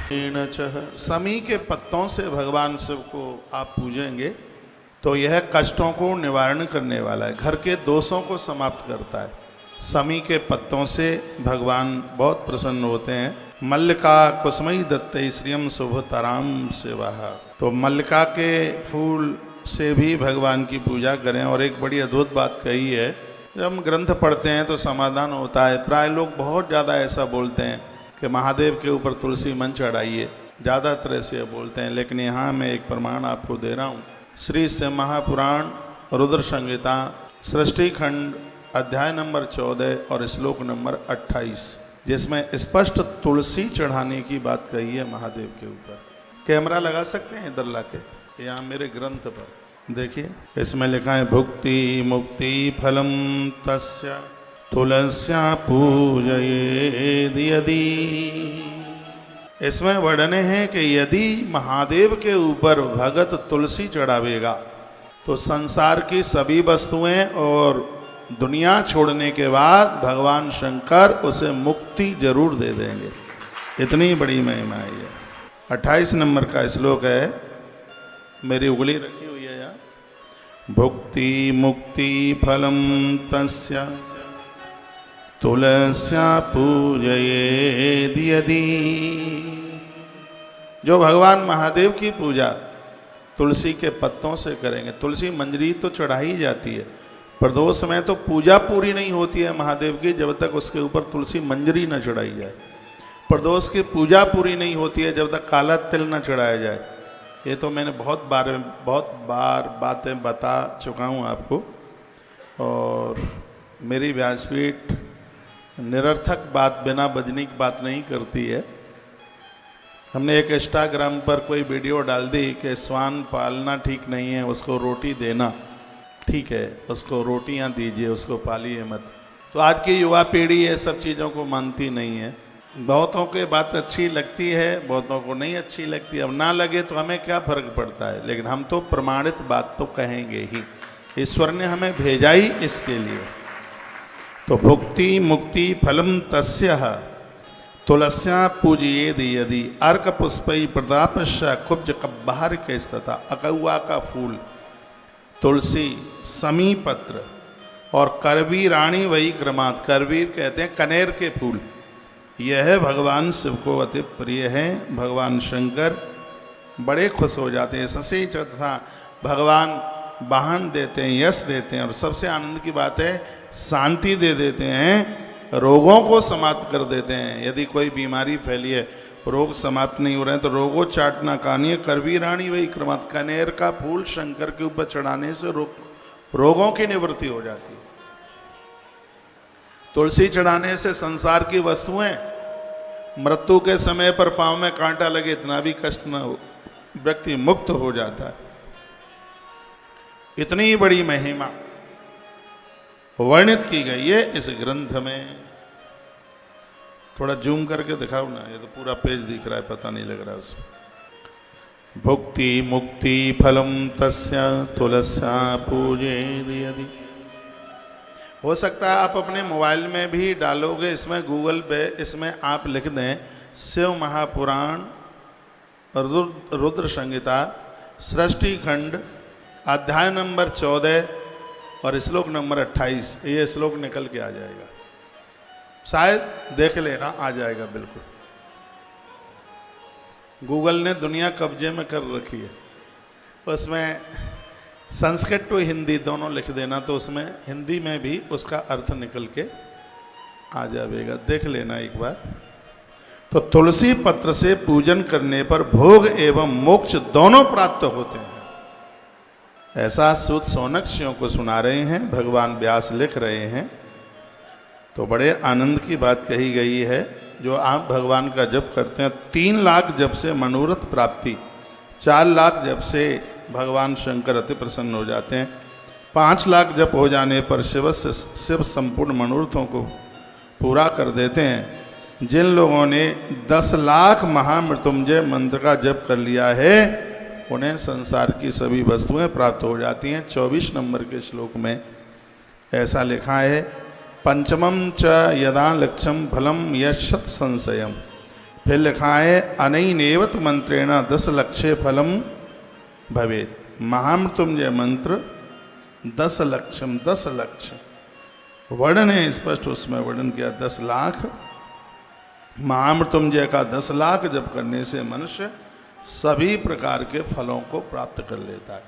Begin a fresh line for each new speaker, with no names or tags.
समी के पत्तों से भगवान शिव को आप पूजेंगे तो यह कष्टों को निवारण करने वाला है, घर के दोषों को समाप्त करता है। समी के पत्तों से भगवान बहुत प्रसन्न होते हैं। मल्लिका कुसुमई दत्तई श्रियम शुभतराम सेवा। तो मल्लिका के फूल से भी भगवान की पूजा करें। और एक बड़ी अद्भुत बात कही है, जब हम ग्रंथ पढ़ते हैं तो समाधान होता है। प्राय लोग बहुत ज़्यादा ऐसा बोलते हैं कि महादेव के ऊपर तुलसी मन चढ़ाइए, ज़्यादातर ऐसे बोलते हैं। लेकिन यहाँ मैं एक प्रमाण आपको दे रहा हूँ। श्री शिव महापुराण रुद्र संहिता सृष्टि खंड अध्याय नंबर 14 और श्लोक नंबर 28, जिसमें स्पष्ट तुलसी चढ़ाने की बात कही है महादेव के ऊपर। कैमरा लगा सकते हैं इधर लाके, यहाँ मेरे ग्रंथ पर देखिए, इसमें लिखा है भुक्ति मुक्ति फलम तस्य तुलस्या पूजयेद यदि। इसमें वर्णन है कि यदि महादेव के ऊपर भगत तुलसी चढ़ावेगा तो संसार की सभी वस्तुएं और दुनिया छोड़ने के बाद भगवान शंकर उसे मुक्ति जरूर दे देंगे। इतनी बड़ी महिमा है ये। 28 नंबर का श्लोक है, मेरी उंगली रखी हुई है यहाँ। भुक्ति मुक्ति फलम तस्य तुलस्या पूजयेद यदि। जो भगवान महादेव की पूजा तुलसी के पत्तों से करेंगे, तुलसी मंजरी तो चढ़ाई जाती है, प्रदोष में तो पूजा पूरी नहीं होती है महादेव की जब तक उसके ऊपर तुलसी मंजरी न चढ़ाई जाए। प्रदोष की पूजा पूरी नहीं होती है जब तक काला तिल न चढ़ाया जाए। ये तो मैंने बहुत बार बातें बता चुका हूँ आपको। और मेरी व्यासपीठ निरर्थक बात, बिना बजनी की बात नहीं करती है। हमने एक इंस्टाग्राम पर कोई वीडियो डाल दी कि श्वान पालना ठीक नहीं है, उसको रोटी देना ठीक है, उसको रोटियां दीजिए, उसको पालिए मत। तो आज की युवा पीढ़ी ये सब चीज़ों को मानती नहीं है। बहुतों के बात अच्छी लगती है, बहुतों को नहीं अच्छी लगती। अब ना लगे तो हमें क्या फर्क पड़ता है, लेकिन हम तो प्रमाणित बात तो कहेंगे ही। ईश्वर ने हमें भेजा ही इसके लिए। तो भुक्ति मुक्ति फलम तस्यः तुलस्या पूजयेद यदि। अर्क पुष्पै प्रतापस्य कुब्ज कब्बार के तथा अकौआ का फूल, तुलसी, समी पत्र और करवीराणी वही क्रमात्। करवीर कहते हैं कनेर के फूल। यह भगवान शिव को अति प्रिय है। भगवान शंकर बड़े खुश हो जाते हैं। शशि तथा भगवान वाहन देते हैं, यश देते हैं, और सबसे आनंद की बात है शांति दे देते हैं, रोगों को समाप्त कर देते हैं। यदि कोई बीमारी फैली है, रोग समाप्त नहीं हो रहे हैं, तो रोगोच्चाटना कहानी है। करवीराणी वही क्रमात्। कनेर का फूल शंकर के ऊपर चढ़ाने से रोगों की निवृत्ति हो जाती है। तुलसी चढ़ाने से संसार की वस्तुएं, मृत्यु के समय पर पांव में कांटा लगे इतना भी कष्ट न हो, व्यक्ति मुक्त हो जाता है। इतनी बड़ी महिमा वर्णित की गई है इस ग्रंथ में। थोड़ा जूम करके दिखाओ ना, ये तो पूरा पेज दिख रहा है, पता नहीं लग रहा है उसमें। भुक्ति मुक्ति फलम तस्य तुलस्या पूजयेद यदि। हो सकता है आप अपने मोबाइल में भी डालोगे, इसमें गूगल पे इसमें आप लिख दें शिव महापुराण रुद्र संहिता सृष्टि खंड अध्याय नंबर 14 और श्लोक नंबर 28। ये श्लोक निकल के आ जाएगा, शायद देख लेना, आ जाएगा बिल्कुल। गूगल ने दुनिया कब्जे में कर रखी है। उसमें संस्कृत टू हिंदी दोनों लिख देना, तो उसमें हिंदी में भी उसका अर्थ निकल के आ जाएगा, देख लेना एक बार। तो तुलसी पत्र से पूजन करने पर भोग एवं मोक्ष दोनों प्राप्त होते हैं। ऐसा सूत सौनकादियों को सुना रहे हैं, भगवान व्यास लिख रहे हैं। तो बड़े आनंद की बात कही गई है। जो आप भगवान का जप करते हैं, 3 लाख जप से मनोरथ प्राप्ति, 4 लाख जप से भगवान शंकर अति प्रसन्न हो जाते हैं, 5 लाख जप हो जाने पर शिव संपूर्ण मनोरथों को पूरा कर देते हैं। जिन लोगों ने 10 लाख महामृत्युंजय मंत्र का जप कर लिया है, उन्हें संसार की सभी वस्तुएं प्राप्त हो जाती हैं। 24 नंबर के श्लोक में ऐसा लिखा है, पंचमम च यदा लक्ष्यम फलम यशत संशयम। फिर लिखा है अनैनेव तु मंत्रेण 10 लक्ष्य फलम भवेत। महामृत्युंजय मंत्र 10 लक्षम 10 लक्ष्य वर्णन है, स्पष्ट उसमें वर्णन किया 10 लाख। महामृत्युंजय का 10 लाख जप करने से मनुष्य सभी प्रकार के फलों को प्राप्त कर लेता है।